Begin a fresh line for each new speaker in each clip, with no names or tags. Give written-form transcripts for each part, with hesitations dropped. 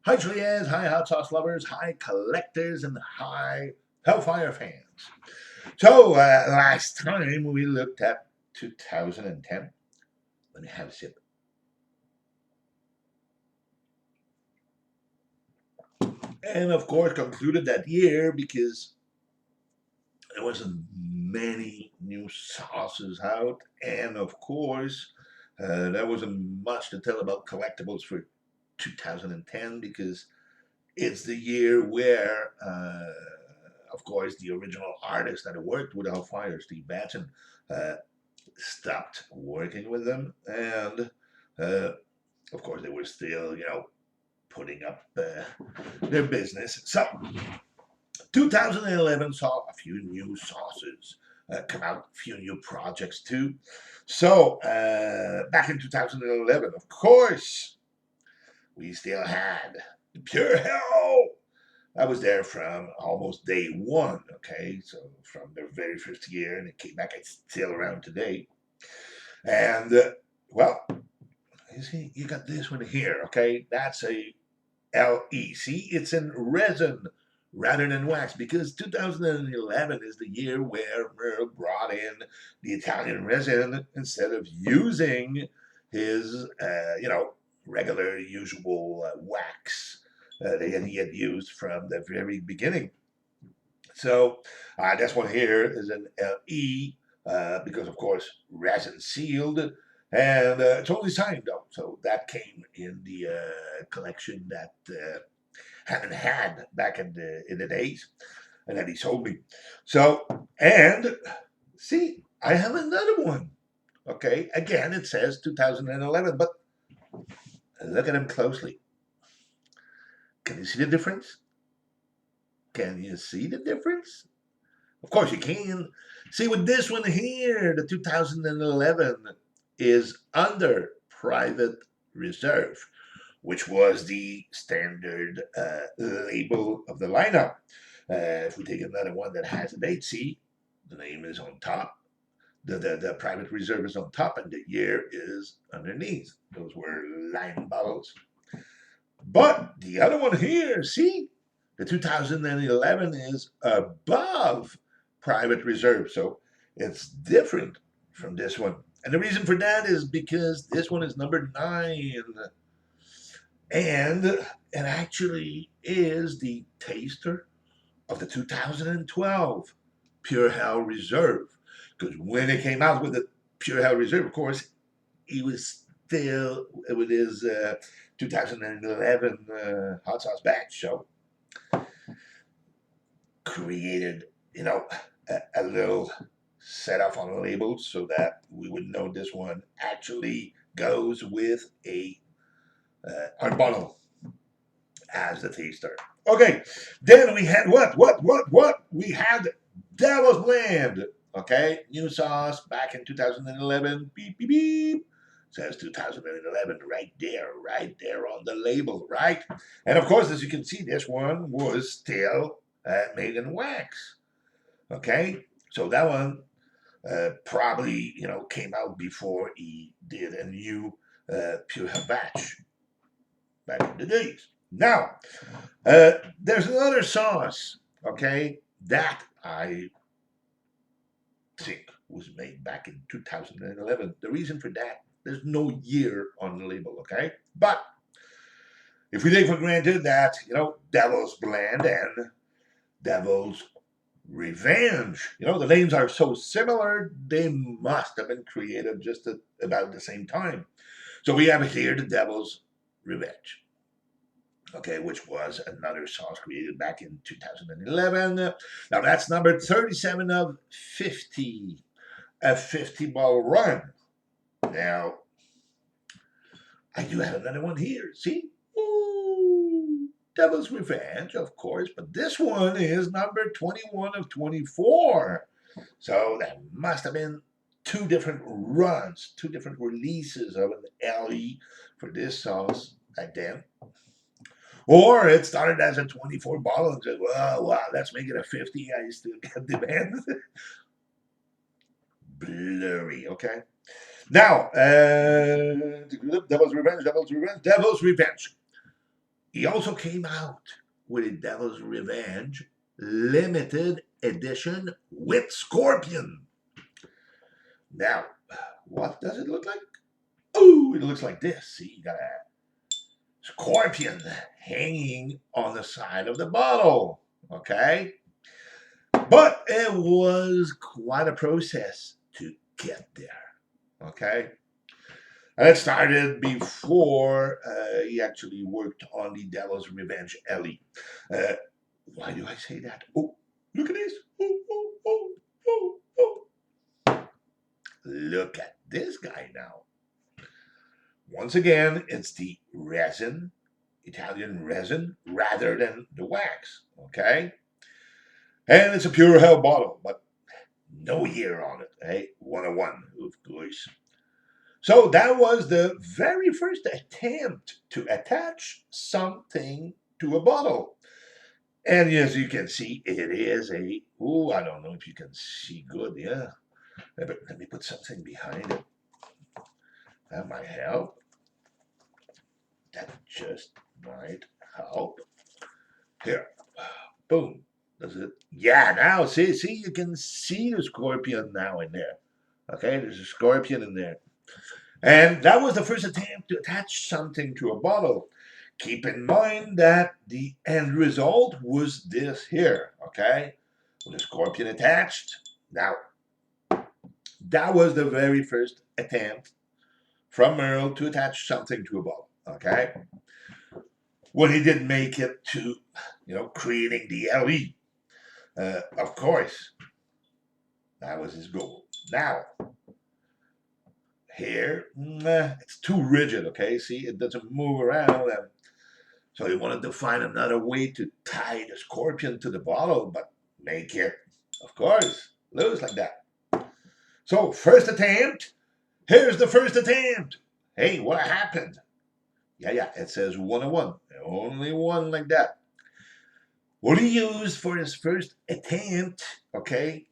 Hi Juliet, hi hot sauce lovers, hi collectors, and hi Hellfire fans. So last time we looked at 2010. Let me have a sip. And of course concluded that year because there wasn't many new sauces out. And of course there wasn't much to tell about collectibles for 2010 because it's the year where, of course, the original artist that worked with Hellfire, Steve Batson, uh, stopped working with them, and uh, of course they were still, putting up their business. So 2011 saw a few new sauces come out, a few new projects too. So back in 2011, of course, we still had the Pure Hell. I was there from almost day one, okay? So from their very first year, and it came back, it's still around today. And, well, you see, you got this one here, okay? That's a LE. See, it's in resin rather than wax because 2011 is the year where Merle brought in the Italian resin instead of using his, regular, usual wax that he had used from the very beginning. So this one here is an LE because, of course, resin sealed, and it's only signed though. So that came in the collection that haven't had back in the days, and that he sold me. So and see, I have another one. Okay, again it says 2011, but look at them closely. Can you see the difference? Can you see the difference? Of course you can. See, with this one here, the 2011 is under private reserve, which was the standard label of the lineup. If we take another one that has a date, see, the name is on top. The private reserve is on top, and the year is underneath. Those were lime bottles. But the other one here, see, the 2011 is above private reserve. So it's different from this one. And the reason for that is because this one is number 9. And it actually is the taster of the 2012 Pure Hell Reserve. Because when it came out with the Pure Hell Reserve, of course, he was still with his 2011 hot sauce batch. So created, a little setup on the label so that we would know this one actually goes with a our bottle as the taster. Okay, then we had what? We had Devil's Blend. Okay, new sauce back in 2011. Beep beep beep. Says 2011 right there on the label, right? And of course, as you can see, this one was still made in wax. Okay, so that one probably came out before he did a new pure batch back in the days. Now, there's another sauce, okay, that I think was made back in 2011. The reason for that, there's no year on the label, okay? But if we take for granted that, Devil's Blend and Devil's Revenge, the names are so similar, they must have been created just at about the same time. So we have here the Devil's Revenge. Okay, which was another sauce created back in 2011. Now that's number 37 of 50, a 50 ball run. Now, I do have another one here. See? Ooh, Devil's Revenge, of course, but this one is number 21 of 24. So that must have been two different runs, two different releases of an LE for this sauce back then. Or it started as a 24 bottle and said, well, wow, let's make it a 50. I still get demand. Blurry, okay? Now, Devil's Revenge, Devil's Revenge, Devil's Revenge. He also came out with a Devil's Revenge limited edition with Scorpion. Now, what does it look like? Oh, it looks like this. See, you got a scorpion hanging on the side of the bottle. Okay? But it was quite a process to get there. Okay? And it started before he actually worked on the Devil's Revenge Ellie. Why do I say that? Oh, look at this. Oh, oh, oh, oh, oh. Look at this guy now. Once again, it's the resin, Italian resin, rather than the wax. Okay? And it's a pure hell bottle, but no year on it. Hey, 101, of course. So that was the very first attempt to attach something to a bottle. And as you can see, it is a, oh, I don't know if you can see good, yeah. But let me put something behind it. That might help. That just might help. Here, boom. Does it? Yeah, now, see, you can see the scorpion now in there. Okay, there's a scorpion in there. And that was the first attempt to attach something to a bottle. Keep in mind that the end result was this here, okay? With a scorpion attached. Now, that was the very first attempt from Merle to attach something to a bottle, okay? When he didn't make it to, creating the LE, of course, that was his goal. Now, here, it's too rigid, okay? See, it doesn't move around. And so he wanted to find another way to tie the scorpion to the bottle, but make it, of course, loose like that. So, first attempt. Here's the first attempt. Hey, what happened? Yeah, it says 101. Only one like that. What he used for his first attempt, okay?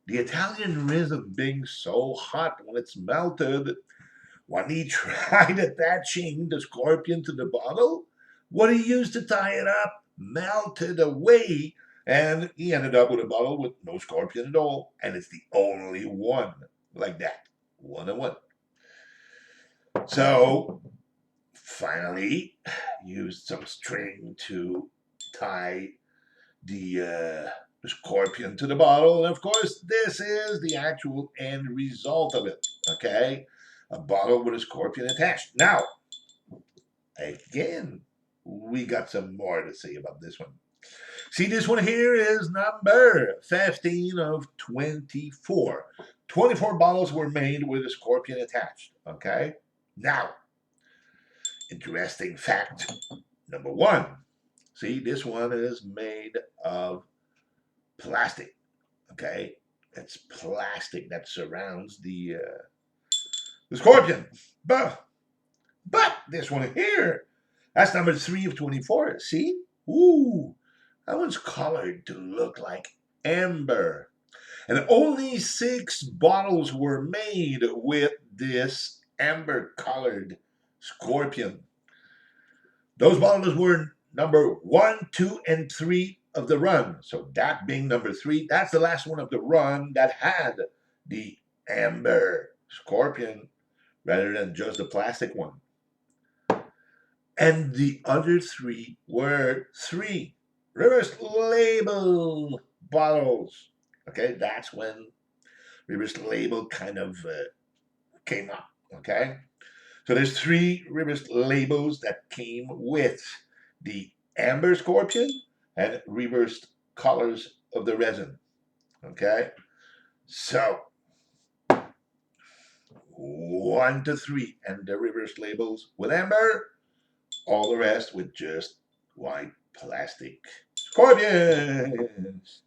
The Italian resin being so hot when it's melted, when he tried attaching the scorpion to the bottle, what he used to tie it up melted away, and he ended up with a bottle with no scorpion at all, and it's the only one like that. 101. So, finally, used some string to tie the scorpion to the bottle. And of course, this is the actual end result of it. Okay? A bottle with a scorpion attached. Now, again, we got some more to say about this one. See, this one here is number 15 of 24. 24 bottles were made with a scorpion attached. Okay? Now, interesting fact number one. See, this one is made of plastic. Okay? It's plastic that surrounds the scorpion. But this one here, that's number 3 of 24. See? Ooh, that one's colored to look like amber. And only 6 bottles were made with this amber colored scorpion. Those bottles were number 1, 2, and 3 of the run. So that being number 3, that's the last one of the run that had the amber scorpion rather than just the plastic one. And the other 3 were 3 reverse label bottles. Okay, that's when reverse label kind of came up. Okay, so there's 3 reverse labels that came with the amber scorpion and reversed colors of the resin. Okay, so 1 to 3 and the reverse labels with amber, all the rest with just white plastic scorpions.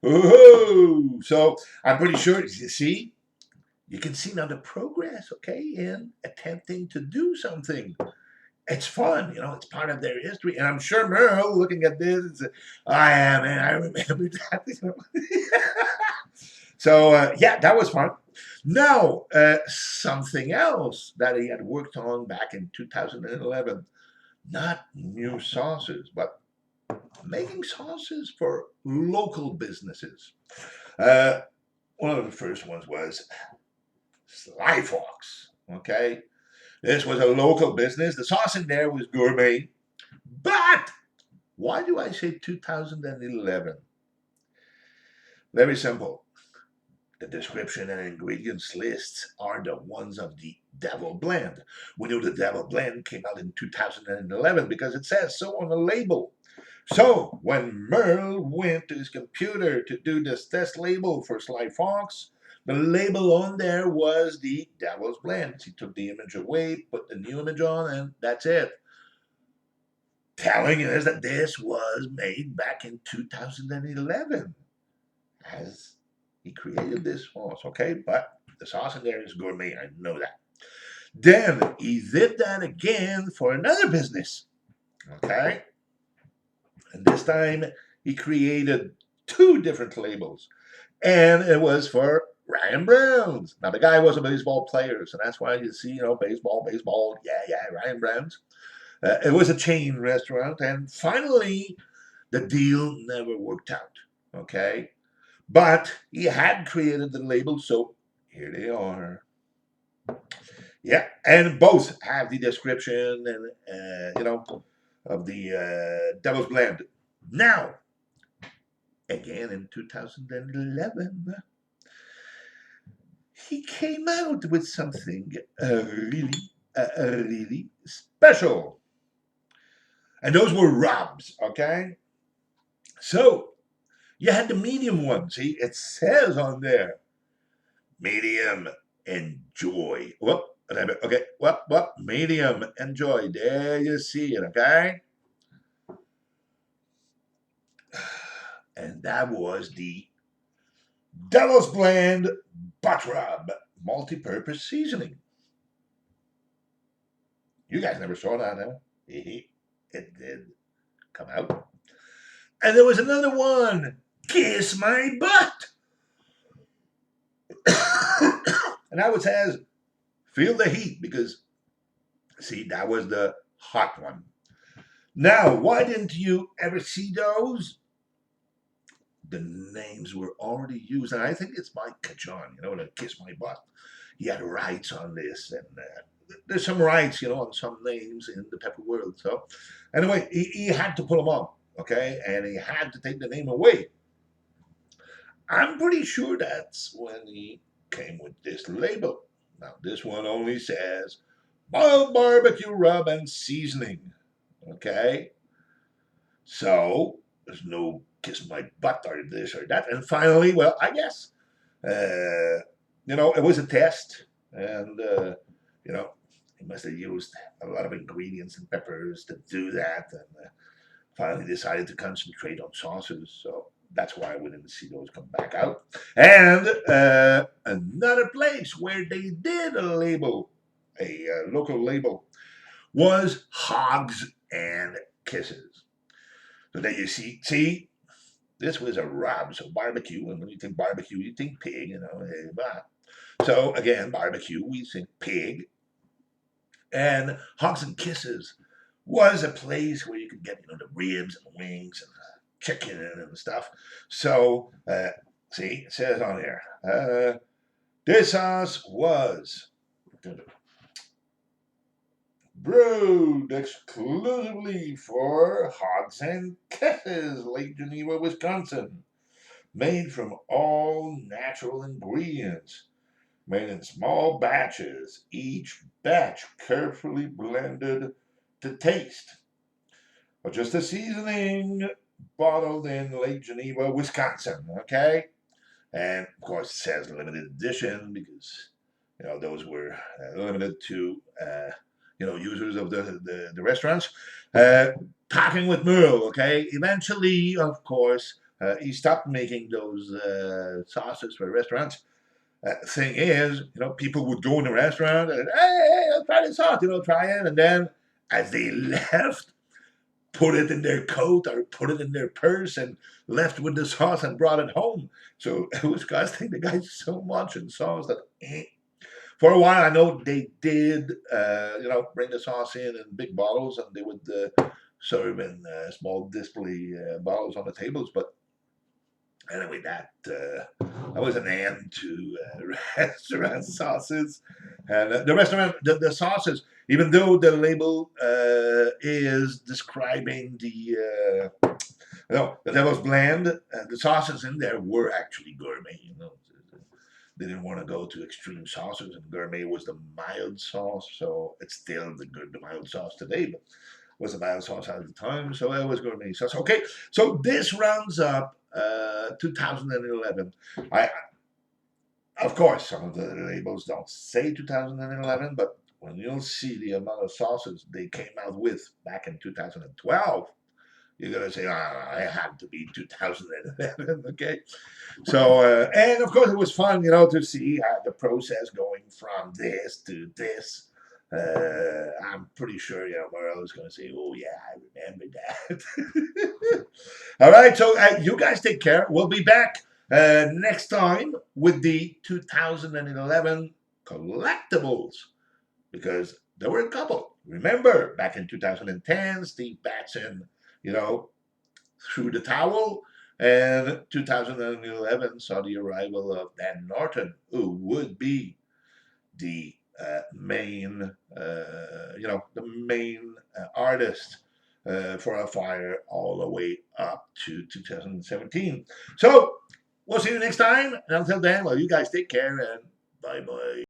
Woohoo! So I'm pretty sure, you can see now the progress, okay, in attempting to do something. It's fun, it's part of their history. And I'm sure Merle, looking at this, I remember that. So, yeah, that was fun. Now, something else that he had worked on back in 2011. Not new sauces, but making sauces for local businesses. Uh, One of the first ones was Sly Fox. Okay, this was a local business. The sauce in there was gourmet. But why do I say 2011? Very simple. The description and ingredients lists are the ones of the Devil Blend. We know the Devil Blend came out in 2011 because it says so on the label. So when Merle went to his computer to do this test label for Sly Fox, the label on there was the Devil's Blend. He took the image away, put the new image on, and that's it. Telling us that this was made back in 2011 as he created this sauce, okay? But the sauce in there is gourmet, I know that. Then he did that again for another business, okay? And this time he created two different labels. And it was for Ryan Browns. Now, the guy was a baseball player, so that's why you see, baseball, Ryan Browns. It was a chain restaurant, and finally, the deal never worked out, okay? But he had created the label, so here they are. Yeah, and both have the description and, of the Devil's Blend. Now, again in 2011, he came out with something really special. And those were rubs, okay? So, you had the medium one. See, it says on there, medium enjoy. Whoop, okay, whoop, medium enjoy. There you see it, okay? And that was the Devil's Blend Butt Rub multi-purpose seasoning. You guys never saw that, huh? It did come out. And there was another one, Kiss My Butt. And that one says, feel the heat, because, see, that was the hot one. Now, why didn't you ever see those? The names were already used, and I think it's Mike Cajon, the Kiss My Butt. He had rights on this, and there's some rights, on some names in the pepper world. So, anyway, he had to put them on, okay? And he had to take the name away. I'm pretty sure that's when he came with this label. Now, this one only says mild barbecue rub and seasoning, okay? So, there's no kiss my butt or this or that. And finally, well, I guess, it was a test. And, he must have used a lot of ingredients and peppers to do that. And finally decided to concentrate on sauces. So that's why we didn't see those come back out. And another place where they did a label, a local label, was Hogs and Kisses. So there you see, this was a rub. So barbecue, and when you think barbecue, you think pig, So again, barbecue, we think pig. And Hogs and Kisses was a place where you could get, the ribs and wings and chicken and stuff. So, see, it says on here, this sauce was brewed exclusively for Hogs and Kisses, Lake Geneva, Wisconsin. Made from all natural ingredients, made in small batches, each batch carefully blended to taste. But just a seasoning bottled in Lake Geneva, Wisconsin, okay? And of course, it says limited edition because, those were limited to, users of the restaurants. Talking with Merle, okay? Eventually, of course, he stopped making those sauces for restaurants. Thing is, people would go in the restaurant and, hey, let's try this sauce, try it. And then as they left, put it in their coat or put it in their purse and left with the sauce and brought it home. So it was costing the guys so much in sauce that For a while, I know they did, bring the sauce in big bottles, and they would serve in small display bottles on the tables. But anyway, that was an end to restaurant sauces, and the restaurant the sauces. Even though the label is describing the devil's blend, the sauces in there were actually gourmet. They didn't want to go to extreme sauces, and gourmet was the mild sauce. So it's still the mild sauce today, but was the mild sauce at the time. So it was gourmet sauce. Okay, so this rounds up 2011. I Of course, some of the labels don't say 2011, but when you'll see the amount of sauces they came out with back in 2012, you're gonna say, I had to be 2011, okay? So, and of course, it was fun, to see the process going from this to this. I'm pretty sure, Merle is gonna say, "Oh yeah, I remember that." All right, so you guys take care. We'll be back next time with the 2011 collectibles, because there were a couple. Remember, back in 2010, Steve Batson, you know, threw the towel, and 2011 saw the arrival of Dan Norton, who would be the main artist for Hellfire all the way up to 2017. So we'll see you next time. And until then, well, you guys take care and bye bye.